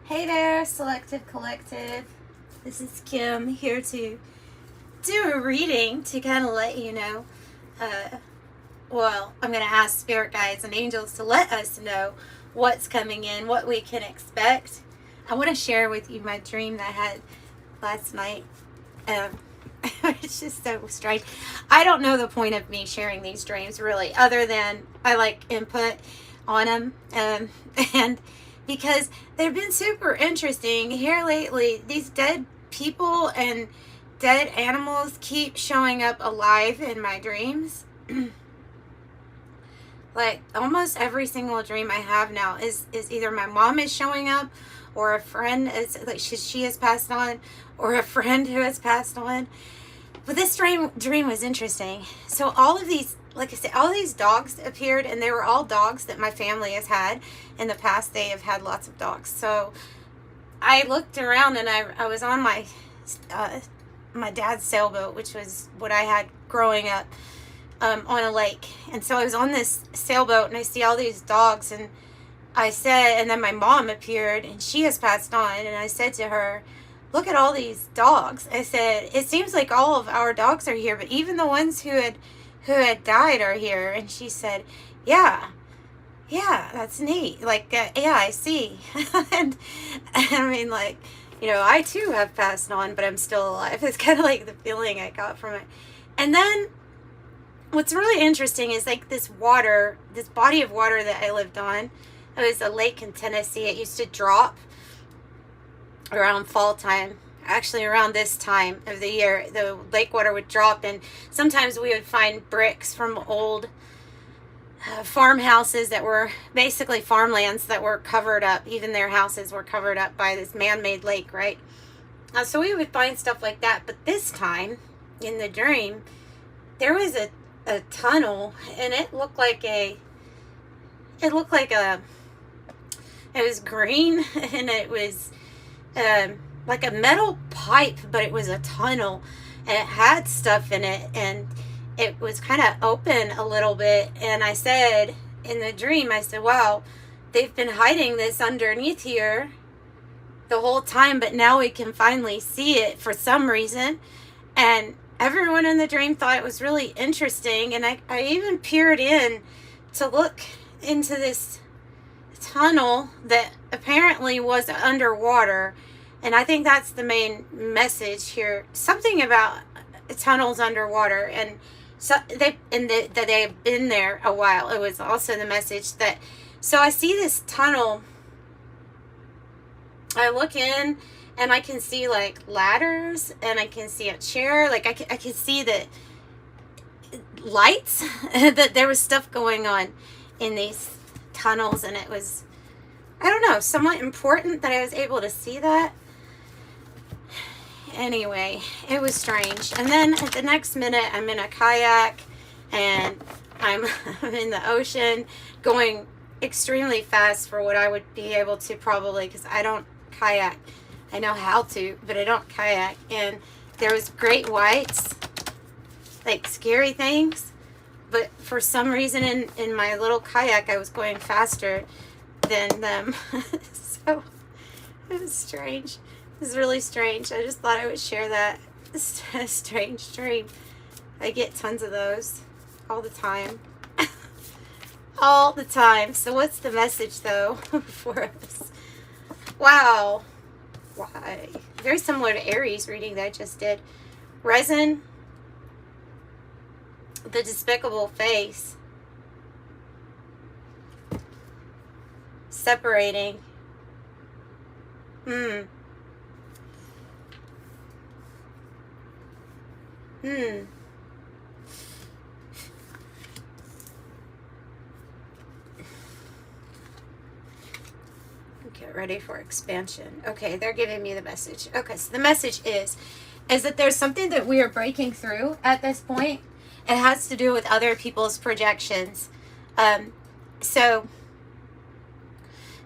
Hey there, Selective Collective. This is Kim here to do a reading to kind of let you know. I'm going to ask spirit guides and angels to let us know what's coming in, what we can expect. I want to share with you my dream that I had last night. It's just so strange. I don't know the point of me sharing these dreams really, other than I like input on them. And because they've been super interesting here lately. These dead people and dead animals keep showing up alive in my dreams. Like almost every single dream I have now is either my mom is showing up, or a friend is like she has passed on, or a friend who has passed on. But this dream was interesting. So all of these, like I said, all these dogs appeared, and they were all dogs that my family has had in the past. They have had lots of dogs. So I looked around, and I was on my dad's sailboat, which was what I had growing up, on a lake. And so I was on this sailboat, and I see all these dogs, and I said, and then my mom appeared, and she has passed on, and I said to her, look at all these dogs. I said, it seems like all of our dogs are here, but even the ones who had died are here. And she said, yeah, that's neat. Like, yeah, I see. And I mean, like, you know, I too have passed on, but I'm still alive. It's kind of like the feeling I got from it. And then what's really interesting is like this body of water that I lived on. It was a lake in Tennessee. It used to drop around fall time. Actually, around this time of the year, the lake water would drop, and sometimes we would find bricks from old farmhouses that were basically farmlands that were covered up. Even their houses were covered up by this man-made lake, right? So we would find stuff like that. But this time, in the dream, there was a tunnel, and it was green, and it was like a metal pipe, but it was a tunnel, and it had stuff in it, and it was kind of open a little bit. And I said in the dream, I said, wow, they've been hiding this underneath here the whole time, but now we can finally see it for some reason. And everyone in the dream thought it was really interesting, and I even peered in to look into this tunnel that apparently was underwater. And I think that's the main message here. Something about tunnels underwater, and so that they've been there a while. It was also the message that. So I see this tunnel. I look in, and I can see like ladders, and I can see a chair. Like I can see the lights. That there was stuff going on in these tunnels, and it was, I don't know, somewhat important that I was able to see that. Anyway, it was strange. And then at the next minute, I'm in a kayak, and I'm in the ocean going extremely fast for what I would be able to, probably, because I don't kayak. I know how to, but I don't kayak. And there was great whites, like scary things, but for some reason in my little kayak, I was going faster than them. So it was strange. It was really strange. I just thought I would share that. It's a strange dream. I get tons of those all the time. All the time. So what's the message, though, for us? Wow. Why? Very similar to Aries reading that I just did. Resin. The despicable face. Separating. Get ready for expansion. Okay, they're giving me the message. Okay, so the message is that there's something that we are breaking through at this point. It has to do with other people's projections. So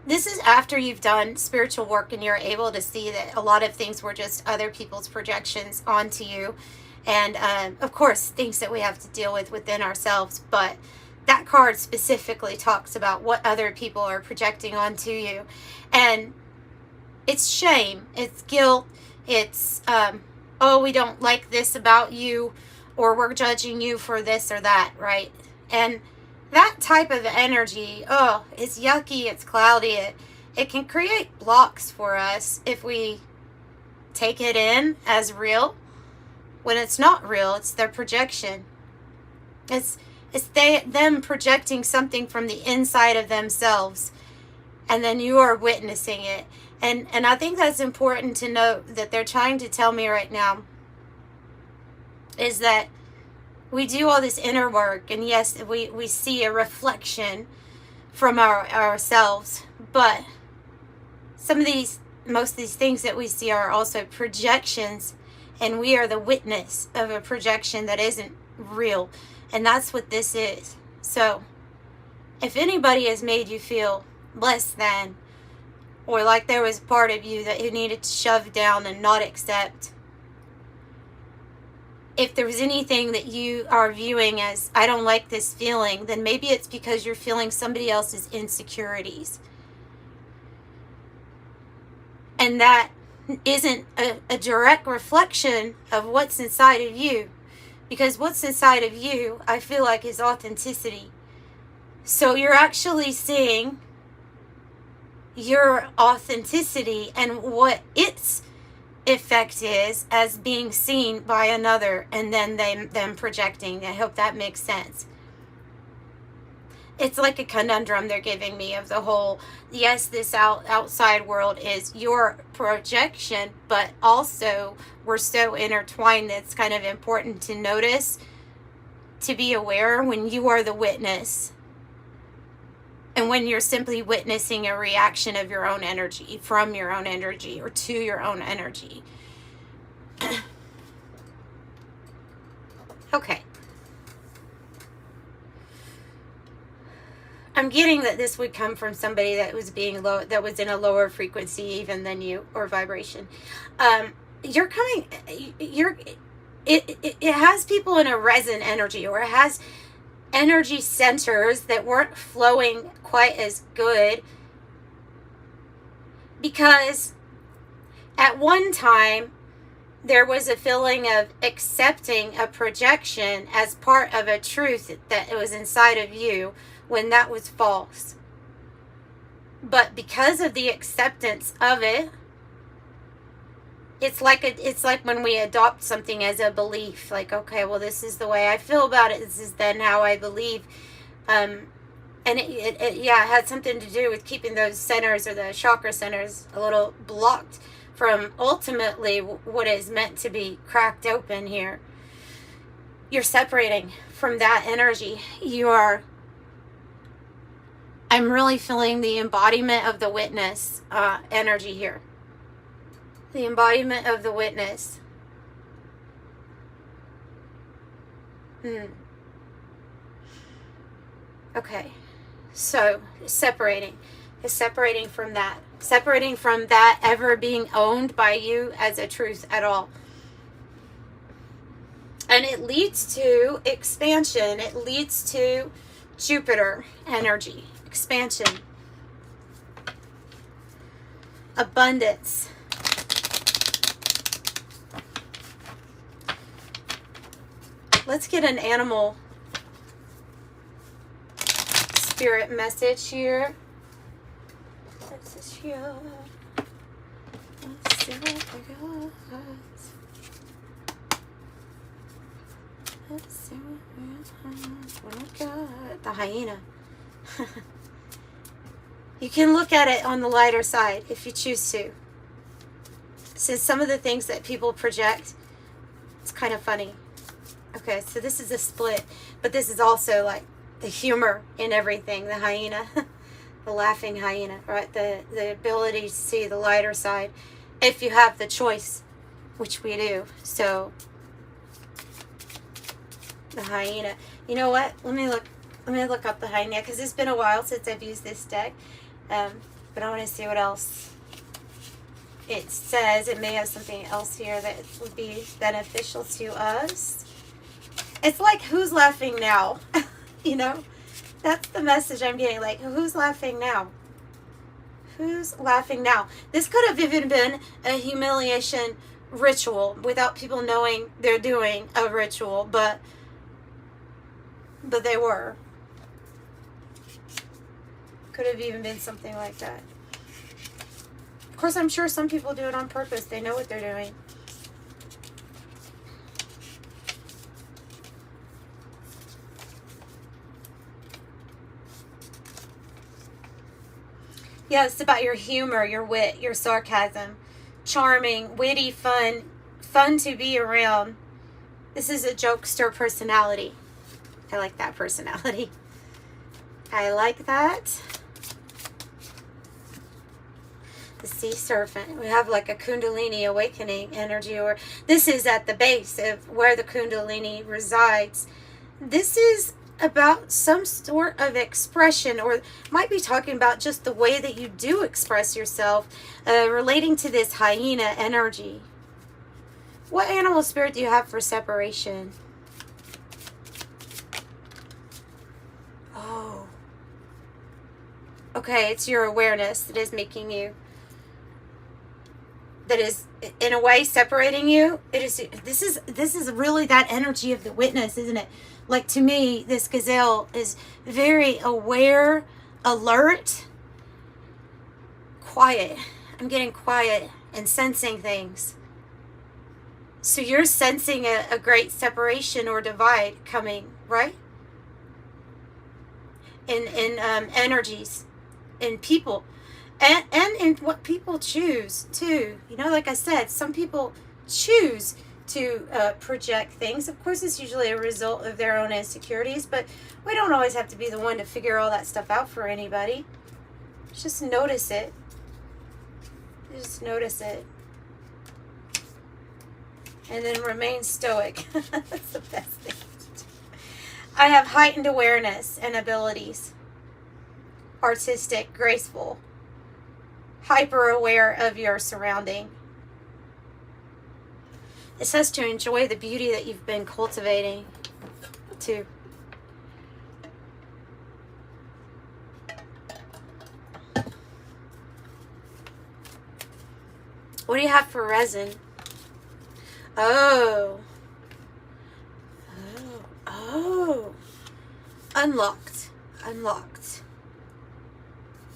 this is after you've done spiritual work, and you're able to see that a lot of things were just other people's projections onto you. And of course, things that we have to deal with within ourselves. But that card specifically talks about what other people are projecting onto you. And it's shame, it's guilt, it's, oh, we don't like this about you, or we're judging you for this or that, right? And that type of energy, oh, it's yucky, it's cloudy, it can create blocks for us if we take it in as real, when it's not real. It's their projection. It's them projecting something from the inside of themselves, and then you are witnessing it. And I think that's important to note, that they're trying to tell me right now is that we do all this inner work, and yes, we see a reflection from ourselves, but most of these things that we see are also projections, and we are the witness of a projection that isn't real. And that's what this is. So if anybody has made you feel less than, or like there was part of you that you needed to shove down and not accept, if there was anything that you are viewing as, I don't like this feeling, then maybe it's because you're feeling somebody else's insecurities. And that isn't a direct reflection of what's inside of you. Because what's inside of you, I feel like, is authenticity. So you're actually seeing your authenticity and what its effect is as being seen by another, and then them projecting. I hope that makes sense. It's like a conundrum they're giving me of the whole, yes, this outside world is your projection, but also we're so intertwined that it's kind of important to notice, to be aware when you are the witness, and when you're simply witnessing a reaction of your own energy, from your own energy, or to your own energy. Okay. I'm getting that this would come from somebody that was being low, that was in a lower frequency even than you, or vibration. It has people in a resin energy, or it has energy centers that weren't flowing quite as good, because at one time there was a feeling of accepting a projection as part of a truth that it was inside of you, when that was false. But because of the acceptance of it, it's like when we adopt something as a belief, like, okay, well, this is the way I feel about it, this is then how I believe. And it had something to do with keeping those centers, or the chakra centers, a little blocked from ultimately what is meant to be cracked open here. You're separating from that energy. I'm really feeling the embodiment of the witness energy here. The embodiment of the witness. Okay. So, separating from that. Separating from that ever being owned by you as a truth at all. And it leads to expansion. It leads to Jupiter energy. Expansion. Abundance. Let's get an animal spirit message here. This is here. Let's see what we got. Let's see what we got. The hyena. You can look at it on the lighter side if you choose to. Since some of the things that people project, it's kind of funny. Okay, so this is a split, but this is also like the humor in everything. The hyena, the laughing hyena, right? The ability to see the lighter side if you have the choice, which we do. So the hyena. You know what? Let me look up the hyena, because it's been a while since I've used this deck. But I want to see what else it says. It may have something else here that would be beneficial to us. It's like, who's laughing now? You know, that's the message I'm getting. Like, who's laughing now? Who's laughing now? This could have even been a humiliation ritual without people knowing they're doing a ritual, but they were. Could have even been something like that. Of course, I'm sure some people do it on purpose. They know what they're doing. Yeah, it's about your humor, your wit, your sarcasm. Charming, witty, fun to be around. This is a jokester personality. I like that personality. I like that. The sea serpent. We have like a kundalini awakening energy, or this is at the base of where the kundalini resides. This is about some sort of expression, or might be talking about just the way that you do express yourself, relating to this hyena energy. What animal spirit do you have for separation? Oh. Okay, it's your awareness that is making you, that is in a way separating you. It is, this is really that energy of the witness, isn't it? Like, to me, this gazelle is very aware, alert, quiet. I'm getting quiet and sensing things. So you're sensing a great separation or divide coming, right? In energies, in people, and in what people choose too. You know, like I said, some people choose to project things. Of course, it's usually a result of their own insecurities, but we don't always have to be the one to figure all that stuff out for anybody. Just notice it. Just notice it. And then remain stoic. That's the best thing. I have heightened awareness and abilities. Artistic, graceful. Hyper aware of your surrounding. It says to enjoy the beauty that you've been cultivating too. What do you have for resin? Oh. Unlocked. Unlocked.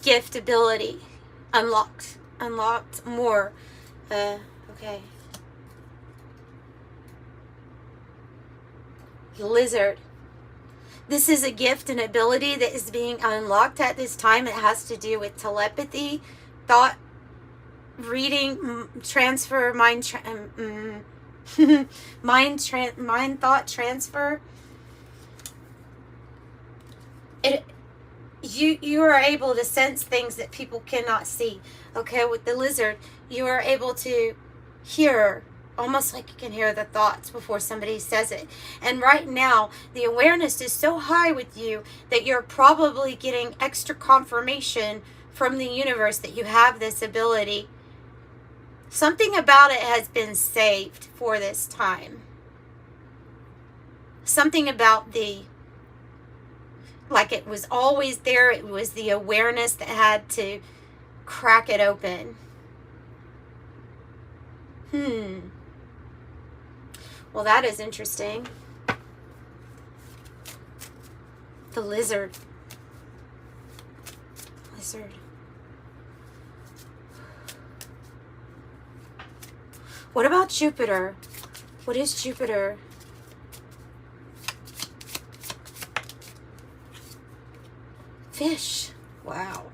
Gift ability. Unlocked. Unlocked more. Okay. Lizard. This is a gift and ability that is being unlocked at this time. It has to do with telepathy, thought reading, transfer, mind thought transfer. You are able to sense things that people cannot see. Okay, with the lizard, you are able to hear, almost like you can hear the thoughts before somebody says it. And right now, the awareness is so high with you that you're probably getting extra confirmation from the universe that you have this ability. Something about it has been saved for this time. Something about like it was always there. It was the awareness that had to crack it open. Well, that is interesting. The lizard. Lizard. What about Jupiter? What is Jupiter? Fish. Wow.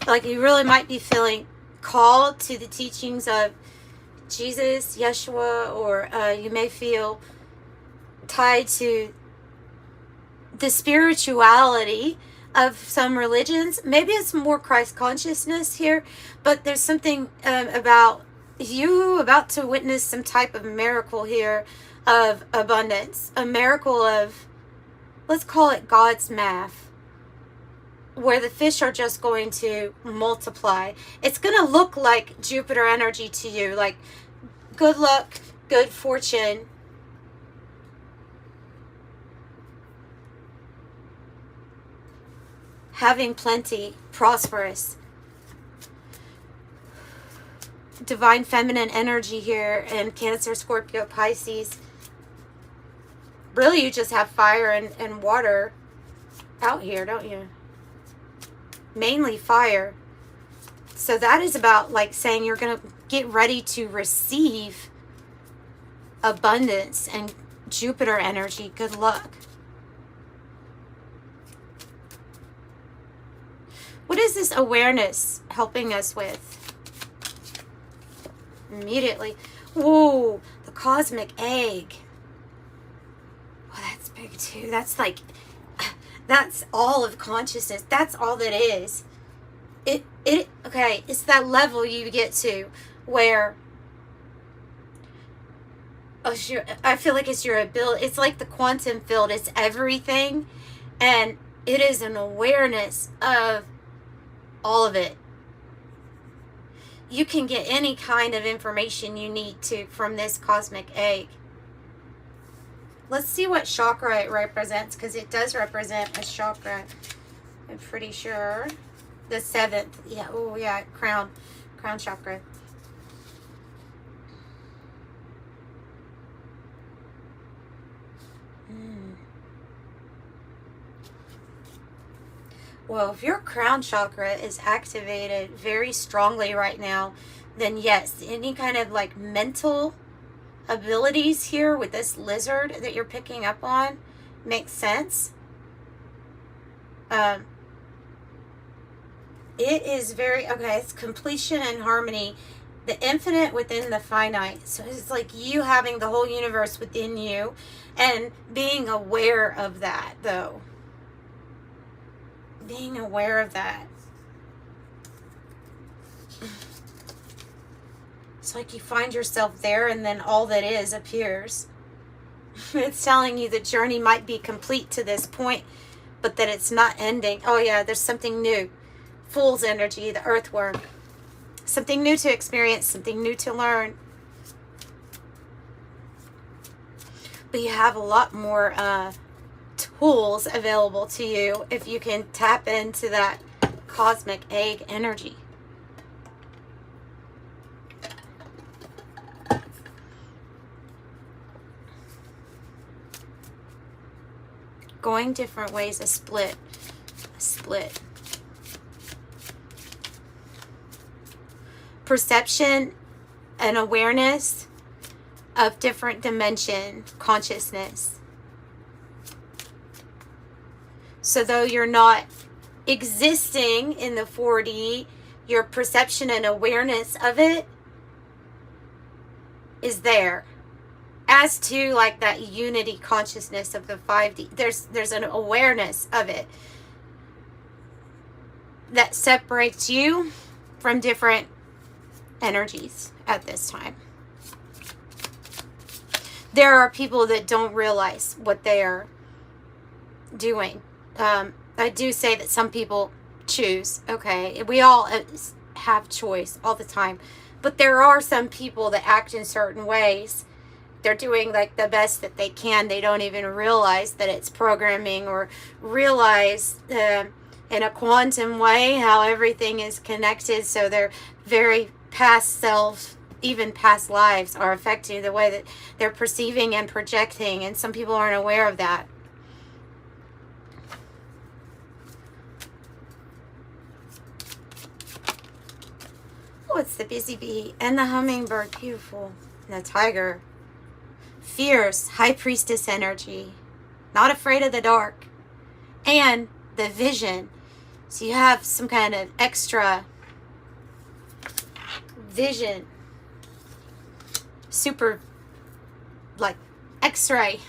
Like you really might be feeling called to the teachings of Jesus, Yeshua, or you may feel tied to the spirituality of some religions. Maybe it's more Christ consciousness here, but there's something about you about to witness some type of miracle here of abundance, a miracle of, let's call it God's math, where the fish are just going to multiply. It's going to look like Jupiter energy to you, like good luck, good fortune. having plenty, prosperous. Divine feminine energy here in Cancer, Scorpio, Pisces. Really, you just have fire and water out here, don't you? Mainly fire. So that is about like saying you're going to get ready to receive abundance and Jupiter energy. Good luck. What is this awareness helping us with? Immediately. Whoa, the cosmic egg. Oh, that's big too. That's like, that's all of consciousness. That's all that is. Okay, it's that level you get to where, I feel like it's your ability. It's like the quantum field. It's everything. And it is an awareness of all of it. You can get any kind of information you need to from this cosmic egg. Let's see what chakra it represents, because it does represent a chakra. I'm pretty sure. The 7th. Yeah, oh yeah, crown chakra. Well, if your crown chakra is activated very strongly right now, then yes, any kind of like mental abilities here with this lizard that you're picking up on makes sense. It is very, okay, it's completion and harmony. The infinite within the finite. So it's like you having the whole universe within you and being aware of that, though. Being aware of that. It's like you find yourself there and then all that is appears. It's telling you the journey might be complete to this point, but that it's not ending. Oh yeah, there's something new. Fool's energy, the earthworm. Something new to experience, something new to learn. But you have a lot more tools available to you if you can tap into that cosmic egg energy. Going different ways, a split. Perception and awareness of different dimension consciousness. So though you're not existing in the 4D, your perception and awareness of it is there. As to like that unity consciousness of the 5D, there's an awareness of it that separates you from different energies at this time. There are people that don't realize what they are doing. I do say that some people choose. Okay, we all have choice all the time, but there are some people that act in certain ways. They're doing like the best that they can. They don't even realize that it's programming, or realize in a quantum way how everything is connected. So their very past self, even past lives, are affecting the way that they're perceiving and projecting. And some people aren't aware of that. Oh, it's the busy bee and the hummingbird. Beautiful. And the tiger. Fierce, high priestess energy. Not afraid of the dark. And the vision. So you have some kind of extra vision. Super, like, X-ray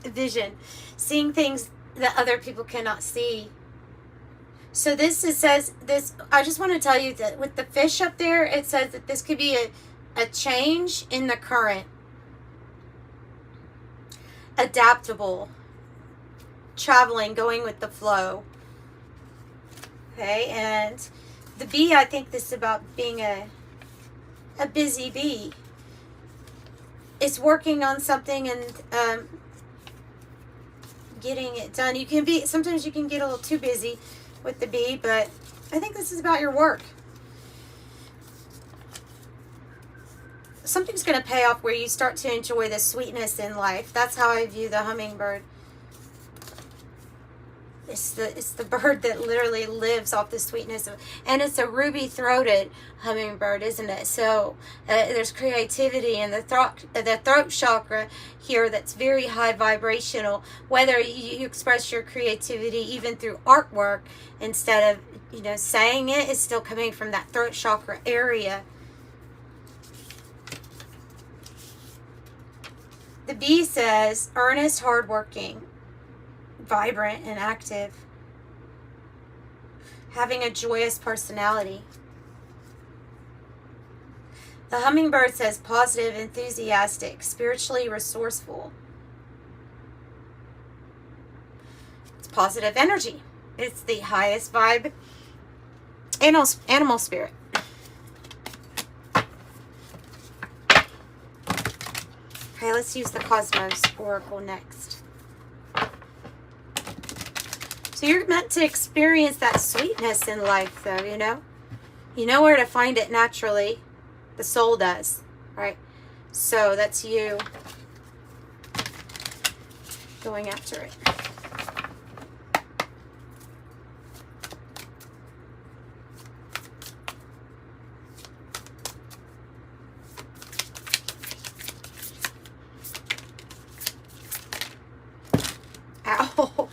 vision. Seeing things that other people cannot see. So this says, I just want to tell you that with the fish up there, it says that this could be a change in the current. Adaptable. Traveling, going with the flow. Okay, and the bee, I think this is about being a busy bee. It's working on something and getting it done. You can be, sometimes you can get a little too busy, with the bee, but I think this is about your work. Something's going to pay off where you start to enjoy the sweetness in life. That's how I view the hummingbird. It's the bird that literally lives off the sweetness of, and it's a ruby-throated hummingbird, isn't it? So there's creativity in the throat chakra here that's very high vibrational. Whether you express your creativity even through artwork instead of, you know, saying it, is still coming from that throat chakra area. The bee says, earnest, hardworking, vibrant, and active, having a joyous personality. The hummingbird says, positive, enthusiastic, spiritually resourceful. It's positive energy. It's the highest vibe animal spirit. Okay, let's use the Cosmos Oracle next. So you're meant to experience that sweetness in life, though, you know? You know where to find it naturally. The soul does, right? So that's you going after it. Ow.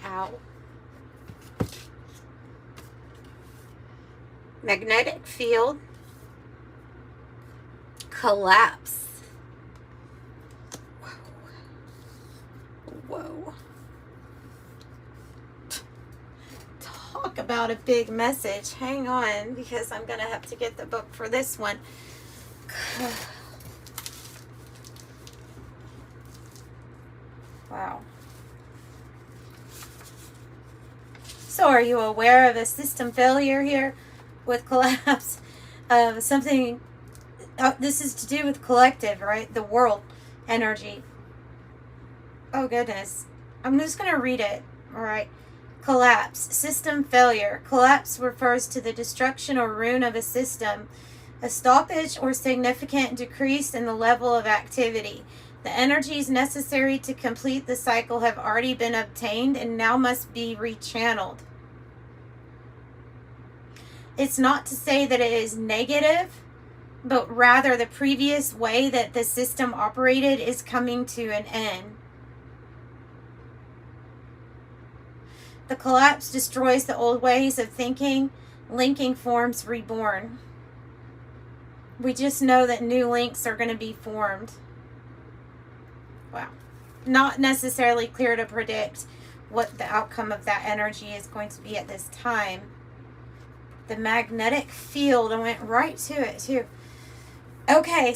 Ow. Magnetic field. Collapse. Whoa. Talk about a big message. Hang on, because I'm going to have to get the book for this one. Wow. So are you aware of a system failure here with collapse? Something, this is to do with collective, right? The world energy. Oh goodness. I'm just going to read it. All right. Collapse. System failure. Collapse refers to the destruction or ruin of a system, a stoppage or significant decrease in the level of activity. The energies necessary to complete the cycle have already been obtained and now must be rechanneled. It's not to say that it is negative, but rather the previous way that the system operated is coming to an end. The collapse destroys the old ways of thinking, linking forms reborn. We just know that new links are going to be formed. Wow. Not necessarily clear to predict what the outcome of that energy is going to be at this time. The magnetic field, I went right to it too. Okay,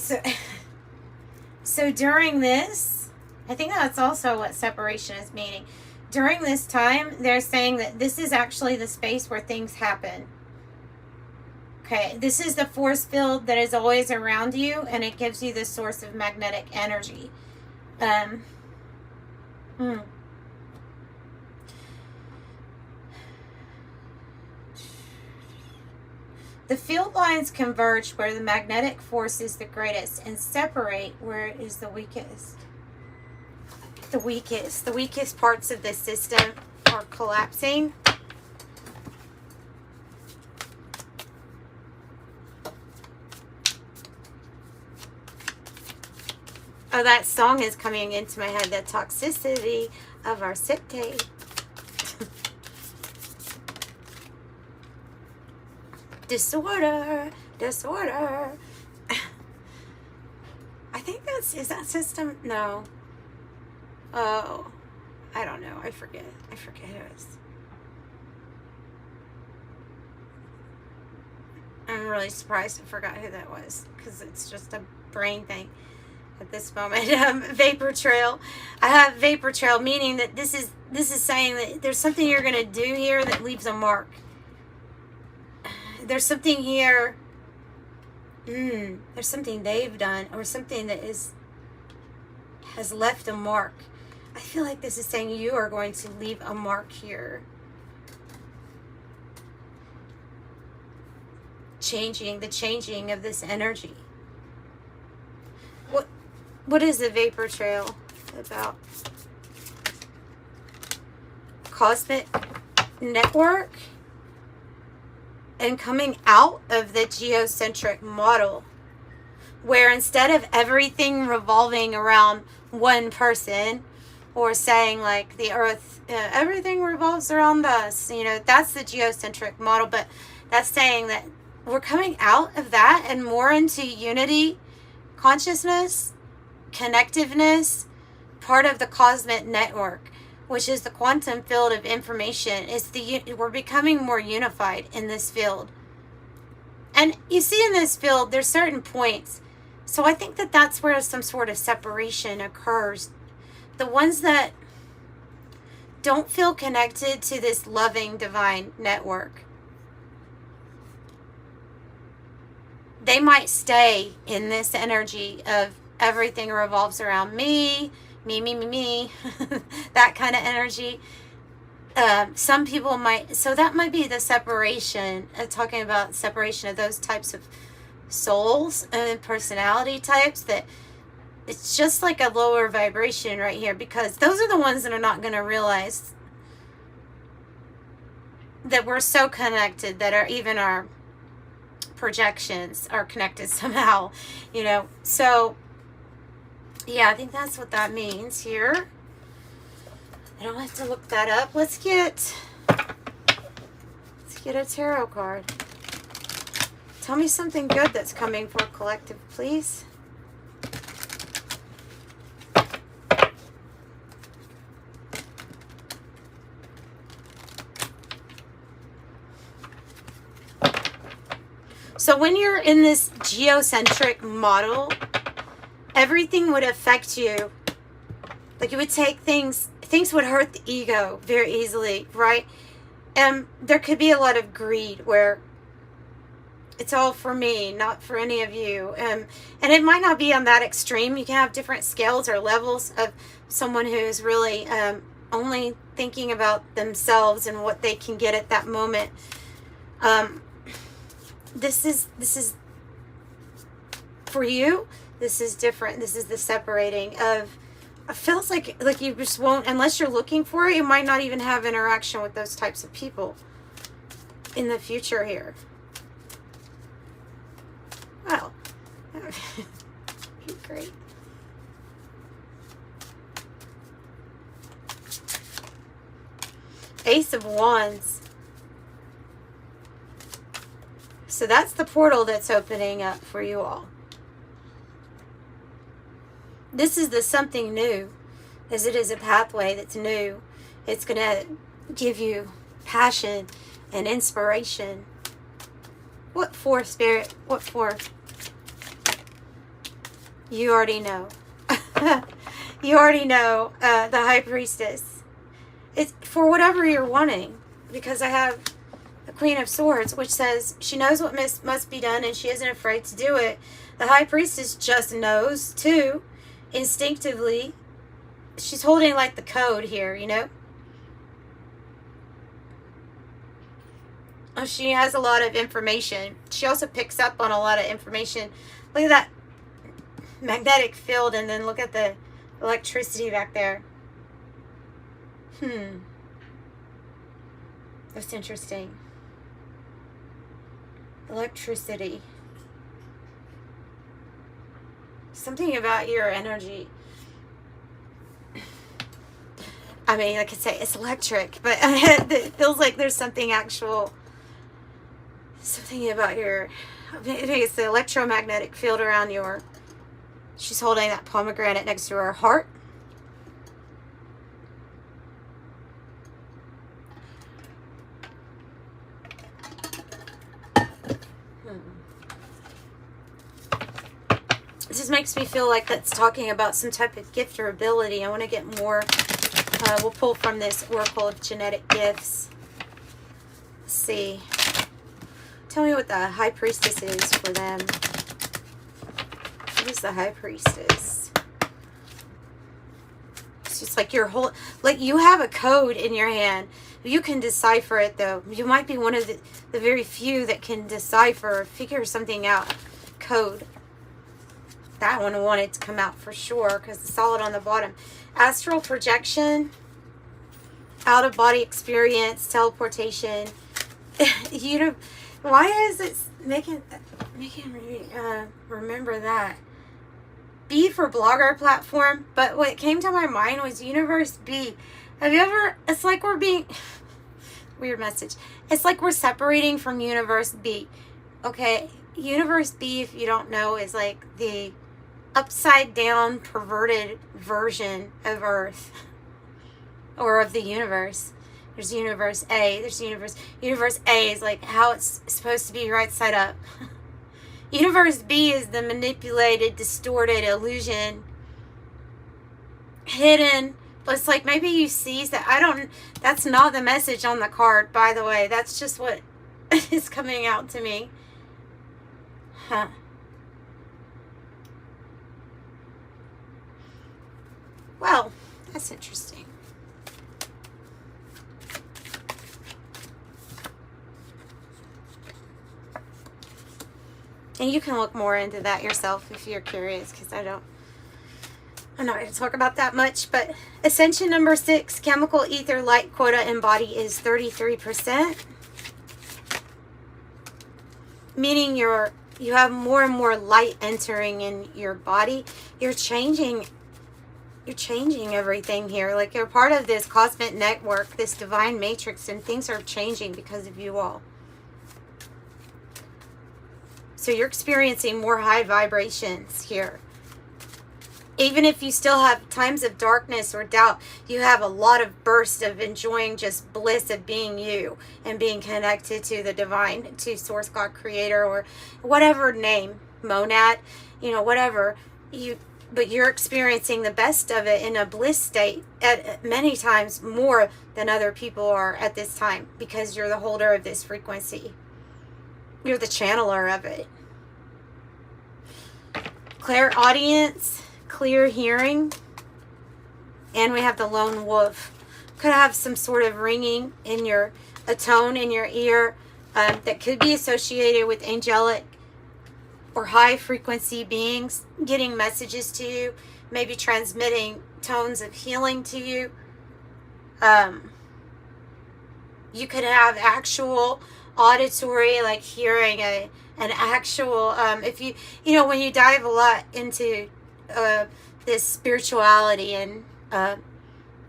so during this, I think that's also what separation is meaning. During this time, they're saying that this is actually the space where things happen. Okay, this is the force field that is always around you, and it gives you the source of magnetic energy. The field lines converge where the magnetic force is the greatest and separate where it is the weakest. The weakest parts of the system are collapsing. Oh, that song is coming into my head, the toxicity of our septate. Disorder. I think is that system? No. Oh, I don't know. I forget who it is. I'm really surprised I forgot who that was, because it's just a brain thing at this moment. Vapor trail. I have vapor trail, meaning that this is saying that there's something you're going to do here that leaves a mark. There's something here. There's something they've done, or something that has left a mark. I feel like this is saying you are going to leave a mark here. the changing of this energy. What is the vapor trail about? Cosmic network and coming out of the geocentric model, where instead of everything revolving around one person, or saying like the earth, everything revolves around us, you know, that's the geocentric model, but that's saying that we're coming out of that and more into unity, consciousness, connectiveness, part of the cosmic network, which is the quantum field of information. We're becoming more unified in this field. And you see in this field, there's certain points. So I think that that's where some sort of separation occurs. The ones that don't feel connected to this loving divine network, they might stay in this energy of everything revolves around me, that kind of energy. Some people might, so that might be the separation, talking about separation of those types of souls and personality types, that it's just like a lower vibration right here, because those are the ones that are not going to realize that we're so connected, that even our projections are connected somehow, you know. So yeah, I think that's what that means here. I don't have to look that up. Let's get a tarot card. Tell me something good that's coming for collective, please. So when you're in this geocentric model, everything would affect you. Like, it would take things would hurt the ego very easily, right? And there could be a lot of greed where it's all for me, not for any of you. And it might not be on that extreme. You can have different scales or levels of someone who's really only thinking about themselves and what they can get at that moment. This is for you. This is different. This is the separating of, it feels like you just won't, unless you're looking for it, you might not even have interaction with those types of people in the future here. Wow. Great. Ace of Wands. So that's the portal that's opening up for you all. This is the something new, as it is a pathway that's new. It's going to give you passion and inspiration. What for, Spirit? What for? You already know. You already know, the High Priestess. It's for whatever you're wanting, because I have the Queen of Swords, which says she knows what must be done and she isn't afraid to do it. The High Priestess just knows, too. Instinctively, she's holding like the code here, you know. Oh, she has a lot of information. She also picks up on a lot of information. Look at that magnetic field, and then look at the electricity back there. That's interesting. Electricity. Something about your energy. I mean, I could say it's electric, but it feels like there's something actual. Something about your, I think it's the electromagnetic field around your, she's holding that pomegranate next to her heart. This just makes me feel like that's talking about some type of gift or ability. I want to get more. We'll pull from this Oracle of Genetic Gifts. Let's see. Tell me what the High Priestess is for them. What is the High Priestess? It's just like your whole, like you have a code in your hand. You can decipher it, though. You might be one of the very few that can decipher or figure something out. Code. That one wanted to come out for sure because it's solid on the bottom. Astral projection, out-of-body experience, teleportation. You know, why is it making me remember that? B for blogger platform, but what came to my mind was Universe B. Have you ever, it's like we're being, weird message. It's like we're separating from Universe B. Okay, Universe B, if you don't know, is like the upside down, perverted version of Earth or of the universe. There's Universe A. There's Universe A is like how it's supposed to be right side up. Universe B is the manipulated, distorted illusion, hidden. But it's like maybe you see that. That's not the message on the card, by the way. That's just what is coming out to me. Huh. Well, that's interesting. And you can look more into that yourself if you're curious, because I'm not going to talk about that much. But ascension number 6, chemical ether light quota in body is 33%. Meaning you have more and more light entering in your body. You're changing everything here. Like you're part of this cosmic network, this divine matrix, and things are changing because of you all. So you're experiencing more high vibrations here. Even if you still have times of darkness or doubt, you have a lot of bursts of enjoying just bliss of being you and being connected to the divine, to Source, God, Creator, or whatever name, monad, whatever. But you're experiencing the best of it in a bliss state at many times more than other people are at this time, because you're the holder of this frequency. You're the channeler of it. Clairaudience, clear hearing, and we have the lone wolf. Could have some sort of ringing in a tone in your ear that could be associated with angelic or high frequency beings getting messages to you, maybe transmitting tones of healing to you. You could have actual auditory, like hearing an actual, if you when you dive a lot into this spirituality and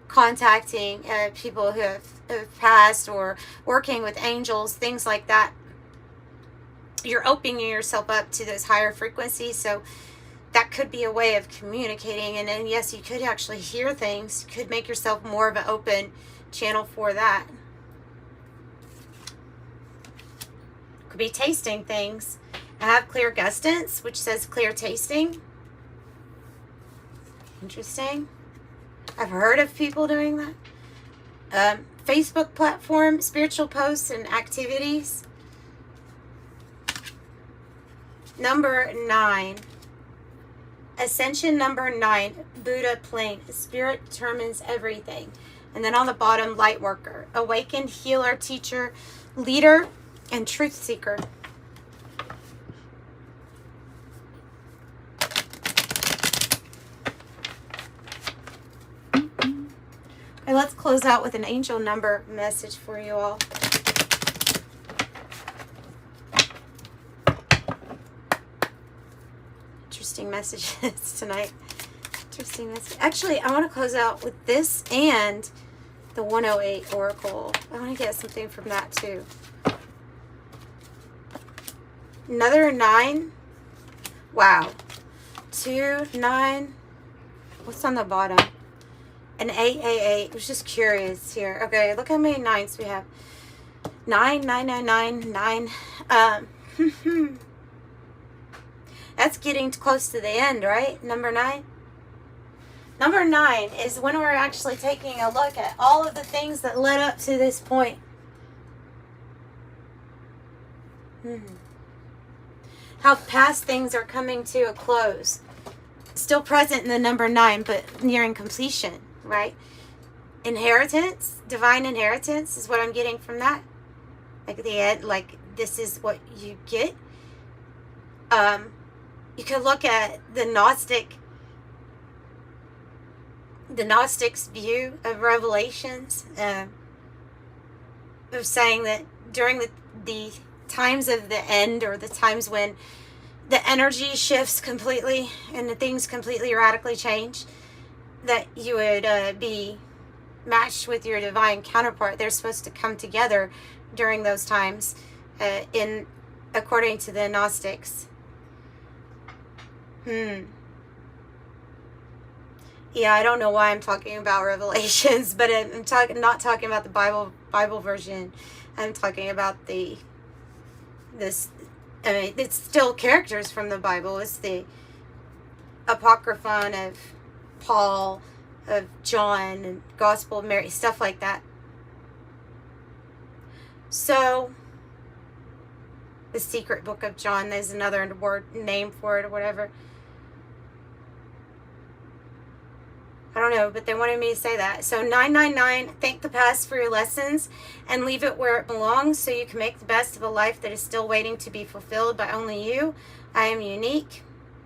contacting people who have passed or working with angels, things like that, you're opening yourself up to those higher frequencies. So that could be a way of communicating. And then yes, you could actually hear things. You could make yourself more of an open channel for that. Could be tasting things. I have clear gustance, which says clear tasting. Interesting. I've heard of people doing that. Facebook platform, spiritual posts and activities. Number 9. Ascension number 9. Buddha plane. Spirit determines everything. And then on the bottom, light worker. Awakened, healer, teacher, leader, and truth seeker. Okay, let's close out with an angel number message for you all. Interesting messages tonight. Interesting message. Actually, I want to close out with this and the 108 Oracle. I want to get something from that too. Another 9. Wow. 2, 9. What's on the bottom? An 888. I was just curious here. Okay, look how many 9s we have. 9, 9, 9, 9, 9. That's getting close to the end, right? Number 9. Number 9 is when we're actually taking a look at all of the things that led up to this point. How past things are coming to a close. Still present in the number 9, but nearing completion, right? inheritance, divine inheritance is what I'm getting from that. Like the end, like this is what you get. You could look at the Gnostics' view of Revelations, of saying that during the times of the end, or the times when the energy shifts completely and the things completely radically change, that you would be matched with your divine counterpart. They're supposed to come together during those times, according to the Gnostics. Yeah, I don't know why I'm talking about Revelations, but I'm not talking about the Bible version. I'm talking about it's still characters from the Bible. It's the Apocryphon of Paul, of John, and Gospel of Mary, stuff like that. So, the secret book of John, there's another name for it or whatever. I don't know, but they wanted me to say that. So 999, thank the past for your lessons and leave it where it belongs so you can make the best of a life that is still waiting to be fulfilled by only you. I am unique.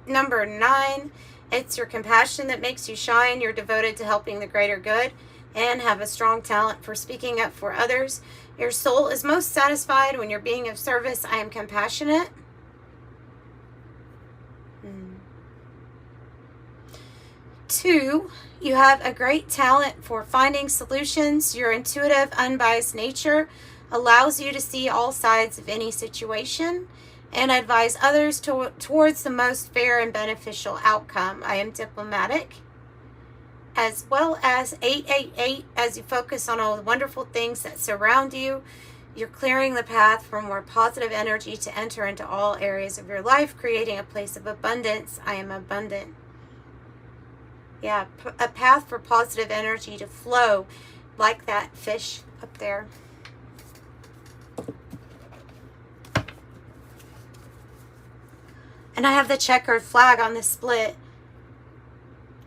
Number 9, it's your compassion that makes you shine. You're devoted to helping the greater good and have a strong talent for speaking up for others. Your soul is most satisfied when you're being of service. I am compassionate. 2, you have a great talent for finding solutions. Your intuitive, unbiased nature allows you to see all sides of any situation and advise others towards the most fair and beneficial outcome. I am diplomatic. As well as 888, as you focus on all the wonderful things that surround you, you're clearing the path for more positive energy to enter into all areas of your life, creating a place of abundance. I am abundant. Yeah, a path for positive energy to flow, like that fish up there. And I have the checkered flag on the split.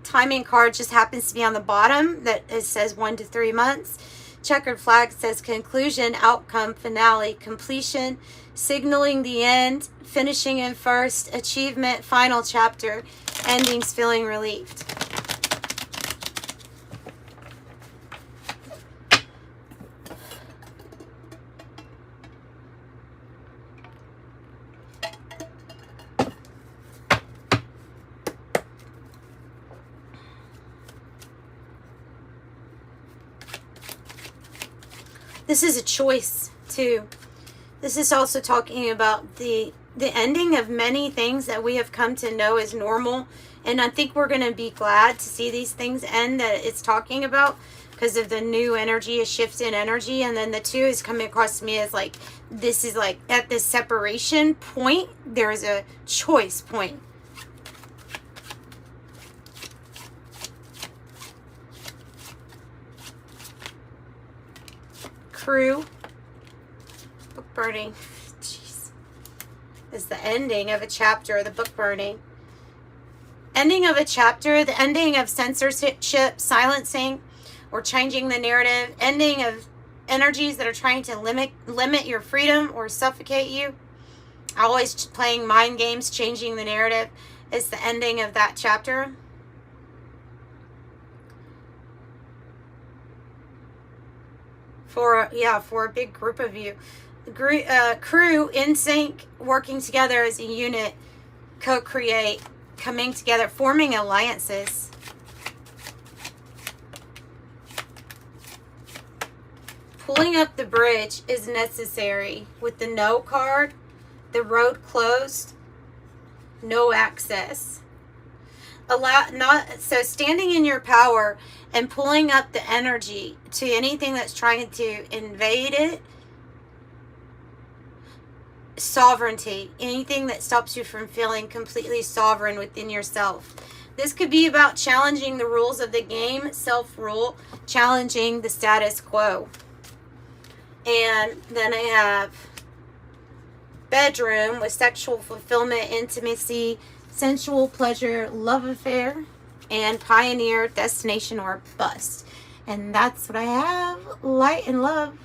Timing card just happens to be on the bottom. That it says 1 to 3 months. Checkered flag says conclusion, outcome, finale, completion, signaling the end, finishing in first, achievement, final chapter, endings, feeling relieved. This is a choice too. This is also talking about the ending of many things that we have come to know as normal. And I think we're going to be glad to see these things end that it's talking about, because of the new energy, a shift in energy. And then the 2 is coming across to me as like, this is like at this separation point, there is a choice point. Crew, book burning, jeez, is the ending of a chapter, the book burning. Ending of a chapter, the ending of censorship, silencing, or changing the narrative, ending of energies that are trying to limit your freedom or suffocate you. Always playing mind games, changing the narrative is the ending of that chapter. For a big group of you. Crew in sync, working together as a unit, co-create, coming together, forming alliances. Pulling up the bridge is necessary with the no card, the road closed, no access. So standing in your power and pulling up the energy to anything that's trying to invade it. Sovereignty, anything that stops you from feeling completely sovereign within yourself. This could be about challenging the rules of the game, self-rule, challenging the status quo. And then I have bedroom with sexual fulfillment, intimacy, sensual pleasure, love affair, and pioneer, destination, or bust. And that's what I have. Light and love.